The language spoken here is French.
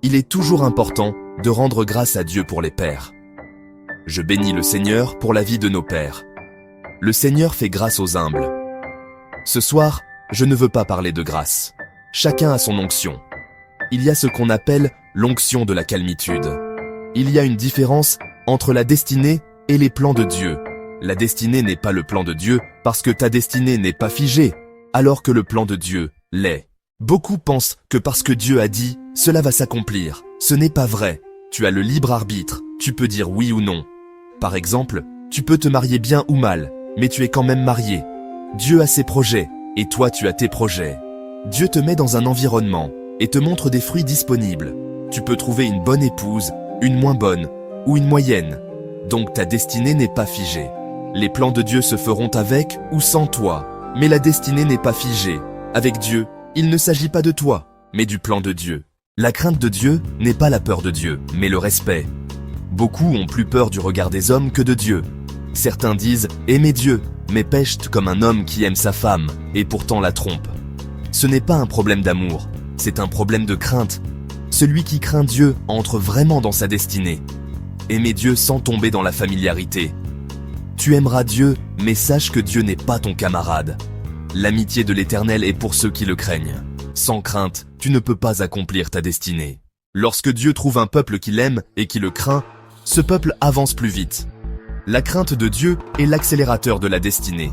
Il est toujours important de rendre grâce à Dieu pour les pères. Je bénis le Seigneur pour la vie de nos pères. Le Seigneur fait grâce aux humbles. Ce soir, je ne veux pas parler de grâce. Chacun a son onction. Il y a ce qu'on appelle l'onction de la calmitude. Il y a une différence entre la destinée et les plans de Dieu. La destinée n'est pas le plan de Dieu parce que ta destinée n'est pas figée, alors que le plan de Dieu l'est. Beaucoup pensent que parce que Dieu a dit, cela va s'accomplir. Ce n'est pas vrai. Tu as le libre arbitre, tu peux dire oui ou non. Par exemple, tu peux te marier bien ou mal, mais tu es quand même marié. Dieu a ses projets, et toi tu as tes projets. Dieu te met dans un environnement, et te montre des fruits disponibles. Tu peux trouver une bonne épouse, une moins bonne, ou une moyenne. Donc ta destinée n'est pas figée. Les plans de Dieu se feront avec ou sans toi, mais la destinée n'est pas figée. Avec Dieu, il ne s'agit pas de toi, mais du plan de Dieu. La crainte de Dieu n'est pas la peur de Dieu, mais le respect. Beaucoup ont plus peur du regard des hommes que de Dieu. Certains disent « aimer Dieu », mais pêchent comme un homme qui aime sa femme, et pourtant la trompe. Ce n'est pas un problème d'amour, c'est un problème de crainte. Celui qui craint Dieu entre vraiment dans sa destinée. Aimer Dieu sans tomber dans la familiarité. Tu aimeras Dieu, mais sache que Dieu n'est pas ton camarade. L'amitié de l'Éternel est pour ceux qui le craignent. Sans crainte, tu ne peux pas accomplir ta destinée. Lorsque Dieu trouve un peuple qui l'aime et qui le craint, ce peuple avance plus vite. La crainte de Dieu est l'accélérateur de la destinée.